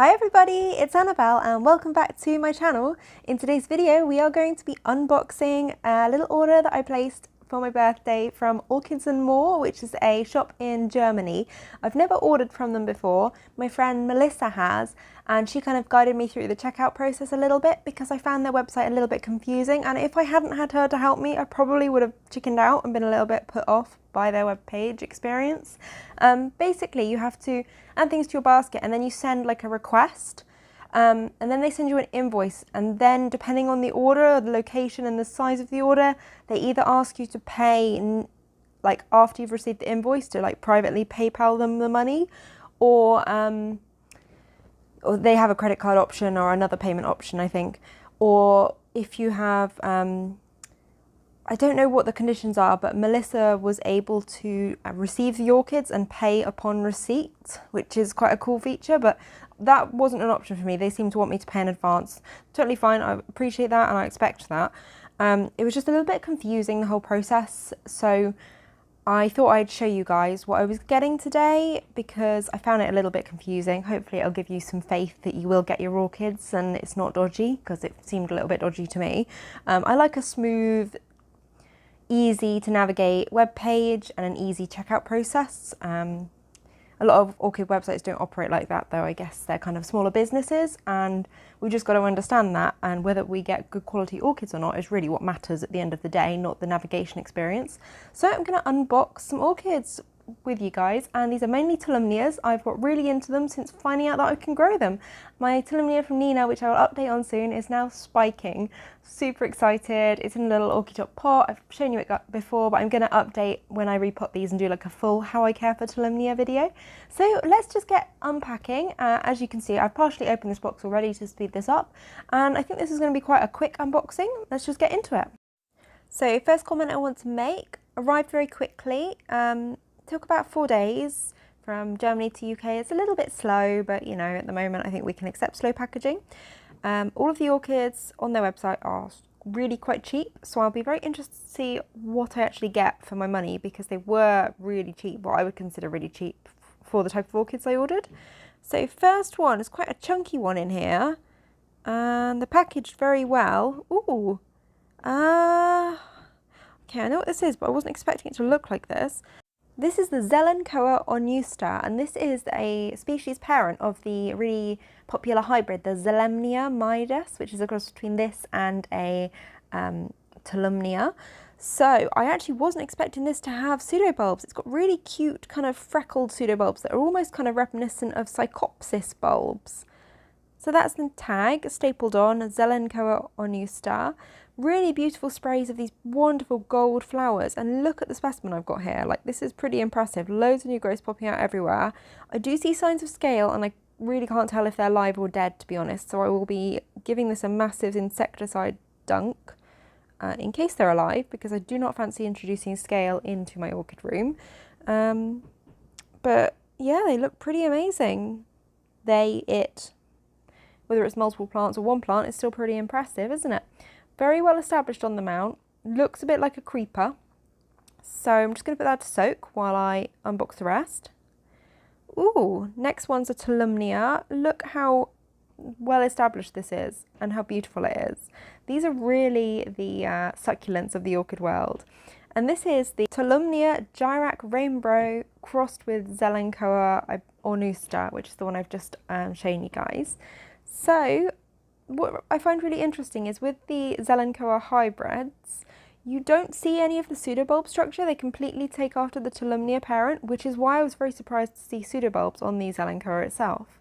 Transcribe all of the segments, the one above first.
Hi everybody, it's Annabelle and welcome back to my channel. In today's video we are going to be unboxing a little order that I placed for my birthday from Orchids&More, which is a shop in Germany. I've never ordered from them before. My friend Melissa has, and she kind of guided me through the checkout process a little bit because I found their website a little bit confusing, and if I hadn't had her to help me I probably would have chickened out and been a little bit put off by their webpage experience. Basically you have to add things to your basket and then you send like a request, and then they send you an invoice, and then depending on the order, the location and the size of the order, they either ask you to pay like after you've received the invoice, to like privately PayPal them the money, or they have a credit card option or another payment option I think, or if you have I don't know what the conditions are, but Melissa was able to receive the orchids and pay upon receipt, which is quite a cool feature, but that wasn't an option for me. They seemed to want me to pay in advance. Totally fine, I appreciate that and I expect that. It was just a little bit confusing, the whole process, so I thought I'd show you guys what I was getting today because I found it a little bit confusing. Hopefully it'll give you some faith that you will get your orchids and it's not dodgy, because it seemed a little bit dodgy to me. I like a smooth, easy to navigate web page and an easy checkout process. A lot of orchid websites don't operate like that though. I guess they're kind of smaller businesses and we just got to understand that, and whether we get good quality orchids or not is really what matters at the end of the day, not the navigation experience. So I'm going to unbox some orchids with you guys, and these are mainly Tolumnias. I've got really into them since finding out that I can grow them. My Tolumnia from Nina, which I will update on soon, is now spiking. Super excited. It's in a little orchid top pot. I've shown you it before, but I'm going to update when I repot these and do like a full how I care for Tolumnia video. So let's just get unpacking. As you can see, I've partially opened this box already to speed this up, and I think this is going to be quite a quick unboxing. Let's just get into it. So first comment I want to make, arrived very quickly. Took about 4 days from Germany to UK. It's a little bit slow, but you know, at the moment I think we can accept slow packaging. All of the orchids on their website are really quite cheap, so I'll be very interested to see what I actually get for my money, because they were really cheap, what I would consider really cheap for the type of orchids I ordered. So first one is quite a chunky one in here, and they're packaged very well. Ooh, okay, I know what this is, but I wasn't expecting it to look like this. This is the Zelenkoa ornusta, and this is a species parent of the really popular hybrid, the Tolumnia Midas, which is a cross between this and a Tolumnia. So I actually wasn't expecting this to have pseudobulbs. It's got really cute kind of freckled pseudobulbs that are almost kind of reminiscent of Psychopsis bulbs. So that's the tag stapled on, Zelenkoa ornusta. Really beautiful sprays of these wonderful gold flowers, and look at the specimen I've got here. Like, this is pretty impressive. Loads of new growths popping out everywhere. I do see signs of scale, and I really can't tell if they're live or dead, to be honest, so I will be giving this a massive insecticide dunk in case they're alive, because I do not fancy introducing scale into my orchid room. But yeah, they look pretty amazing. Whether it's multiple plants or one plant, it's still pretty impressive, isn't it? Very well established on the mount, looks a bit like a creeper. So I'm just going to put that to soak while I unbox the rest. Ooh, next one's a Tolumnia. Look how well established this is and how beautiful it is. These are really the succulents of the orchid world. And this is the Tolumnia Gyrac Rainbow crossed with Zelenkoa ornusta, which is the one I've just shown you guys. So what I find really interesting is with the Zelenkoa hybrids, you don't see any of the pseudobulb structure. They completely take after the Tolumnia parent, which is why I was very surprised to see pseudobulbs on the Zelenkoa itself.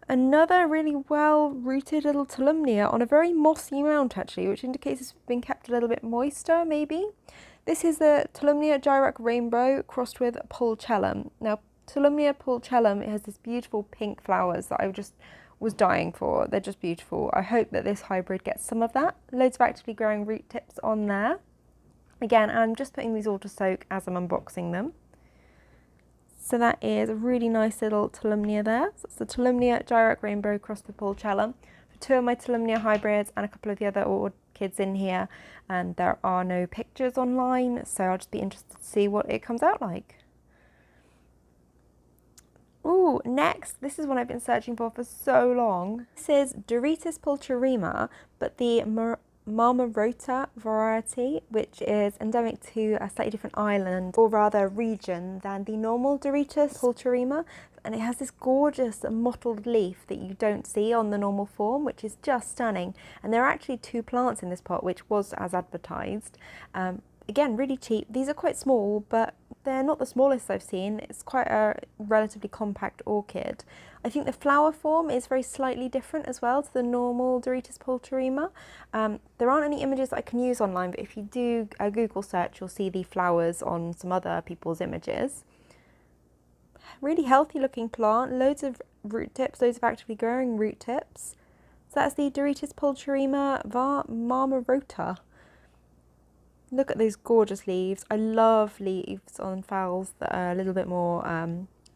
Another really well-rooted little Tolumnia on a very mossy mount actually, which indicates it's been kept a little bit moister maybe. This is the Tolumnia Gyrac Rainbow crossed with Pulchellum. Now Tolumnia Pulchellum, it has this beautiful pink flowers that I just was dying for. They're just beautiful. I hope that this hybrid gets some of that. Loads of actively growing root tips on there. Again, I'm just putting these all to soak as I'm unboxing them. So that is a really nice little Tolumnia there. So it's the Tolumnia Gyrac Rainbow crossed with Pulchellum. For 2 of my Tolumnia hybrids and a couple of the other orchids in here, and there are no pictures online, so I'll just be interested to see what it comes out like. Ooh, next, this is one I've been searching for so long. This is Doritis pulcherrima, but the Marmarota variety, which is endemic to a slightly different island, or rather region, than the normal Doritis pulcherrima. And it has this gorgeous mottled leaf that you don't see on the normal form, which is just stunning. And there are actually 2 plants in this pot, which was as advertised. Again, really cheap. These are quite small, but they're not the smallest I've seen. It's quite a relatively compact orchid. I think the flower form is very slightly different as well to the normal Doritis pulcherrima. There aren't any images that I can use online, but if you do a Google search, you'll see the flowers on some other people's images. Really healthy looking plant, loads of root tips, loads of actively growing root tips. So that's the Doritis pulcherrima Marmarota. Look at those gorgeous leaves. I love leaves on phals that are a little bit more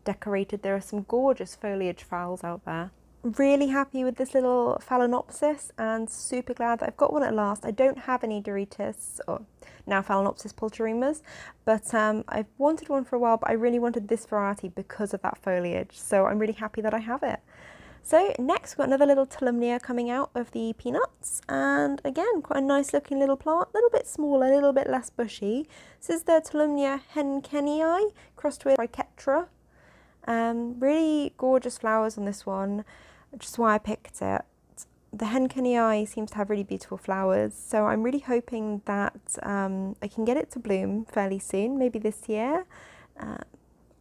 decorated. There are some gorgeous foliage phals out there. Really happy with this little Phalaenopsis and super glad that I've got one at last. I don't have any Doritis, or now Phalaenopsis pulcherrimas, but I've wanted one for a while, but I really wanted this variety because of that foliage. So I'm really happy that I have it. So next we've got another little Tolumnia coming out of the peanuts, and again quite a nice looking little plant, a little bit smaller, a little bit less bushy. This is the Tolumnia Henkenii crossed with Trichetra. Really gorgeous flowers on this one, which is why I picked it. The Henkenii seems to have really beautiful flowers, so I'm really hoping that I can get it to bloom fairly soon, maybe this year.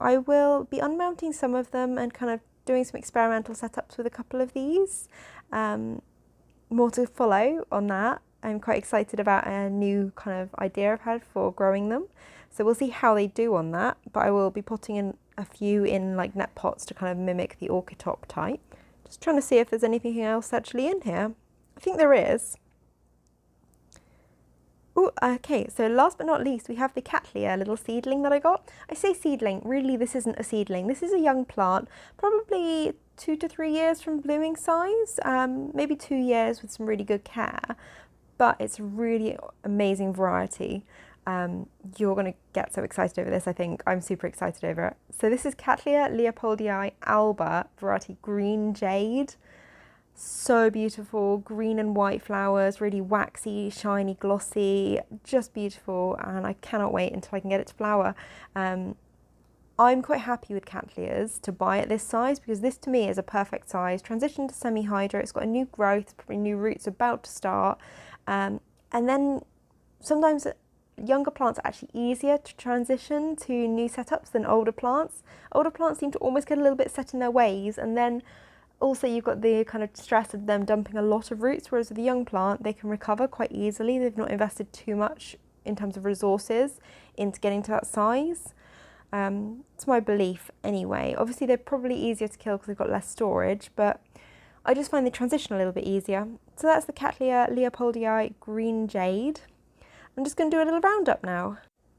I will be unmounting some of them and kind of doing some experimental setups with a couple of these. More to follow on that. I'm quite excited about a new kind of idea I've had for growing them. So we'll see how they do on that, but I will be putting in a few in like net pots to kind of mimic the orchid top type. Just trying to see if there's anything else actually in here. I think there is. Ooh, okay, so last but not least, we have the Cattleya little seedling that I got. I say seedling, really this isn't a seedling. This is a young plant, probably 2 to 3 years from blooming size, maybe 2 years with some really good care, but it's a really amazing variety. You're going to get so excited over this, I think. I'm super excited over it. So this is Cattleya Leopoldii alba, variety Green Jade. So beautiful, green and white flowers, really waxy, shiny, glossy, just beautiful, and I cannot wait until I can get it to flower. I'm quite happy with Cattleyas to buy at this size because this to me is a perfect size. Transition to semi-hydro, it's got a new growth, probably new roots about to start, and then sometimes younger plants are actually easier to transition to new setups than older plants. Older plants seem to almost get a little bit set in their ways, and then also you've got the kind of stress of them dumping a lot of roots, whereas with a young plant they can recover quite easily. They've not invested too much in terms of resources into getting to that size. It's my belief anyway. Obviously they're probably easier to kill because they've got less storage, but I just find the transition a little bit easier. So that's the Cattleya Leopoldii Green Jade. I'm just going to do a little roundup now.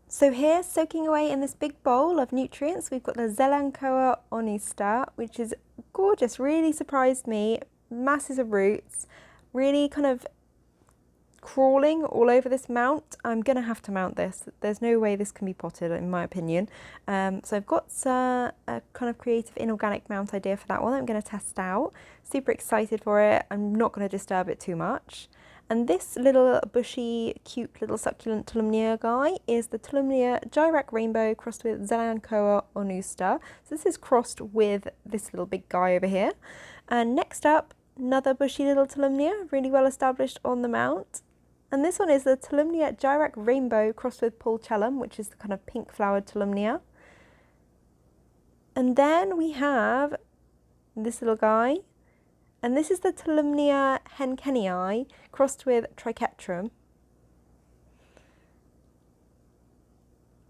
So here, soaking away in this big bowl of nutrients, we've got the Zelancoa onusta, which is gorgeous, really surprised me. Masses of roots, really kind of crawling all over this mount. I'm going to have to mount this. There's no way this can be potted, in my opinion. So I've got a kind of creative inorganic mount idea for that one that I'm going to test out. Super excited for it. I'm not going to disturb it too much. And this little bushy, cute little succulent Tolumnia guy is the Tolumnia Gyrac Rainbow crossed with Zelancoa onusta. So this is crossed with this little big guy over here. And next up, another bushy little Tolumnia, really well established on the mount. And this one is the Tolumnia Gyrac Rainbow crossed with Pulchellum, which is the kind of pink flowered Tolumnia. And then we have this little guy. And this is the Tolumnia Henkenii crossed with Trichetrum.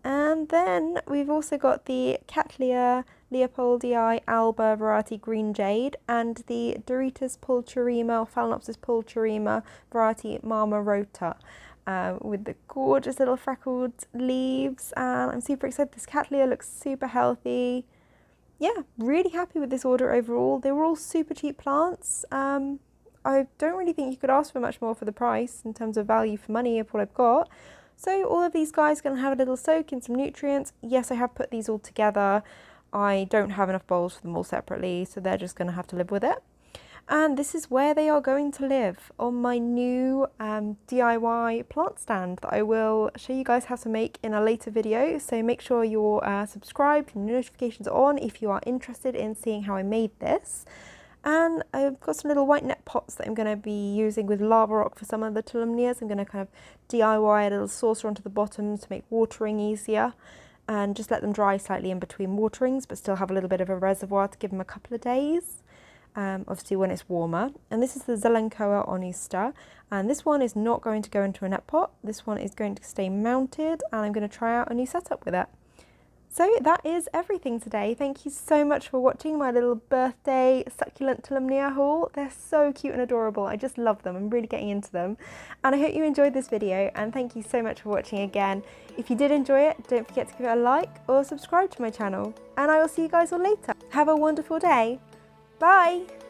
And then we've also got the Cattleya Leopoldii alba variety Green Jade and the Doritis pulcherrima or Phalaenopsis pulcherrima variety Marmarota with the gorgeous little freckled leaves. And I'm super excited. This Cattleya looks super healthy. Yeah, really happy with this order overall. They were all super cheap plants. I don't really think you could ask for much more for the price in terms of value for money of what I've got. So all of these guys are going to have a little soak in some nutrients. Yes, I have put these all together. I don't have enough bowls for them all separately, so they're just going to have to live with it. And this is where they are going to live, on my new DIY plant stand that I will show you guys how to make in a later video. So make sure you're subscribed and notifications are on if you are interested in seeing how I made this. And I've got some little white net pots that I'm going to be using with lava rock for some of the Tolumnias. I'm going to kind of DIY a little saucer onto the bottom to make watering easier, and just let them dry slightly in between waterings, but still have a little bit of a reservoir to give them a couple of days, obviously when it's warmer. And this is the Zelenkoa Onusta, and this one is not going to go into a net pot. This one is going to stay mounted, and I'm going to try out a new setup with it. So that is everything today. Thank you so much for watching my little birthday succulent Tolumnia haul. They're so cute and adorable. I just love them. I'm really getting into them. And I hope you enjoyed this video, and thank you so much for watching again. If you did enjoy it, don't forget to give it a like or subscribe to my channel. And I will see you guys all later. Have a wonderful day. Bye!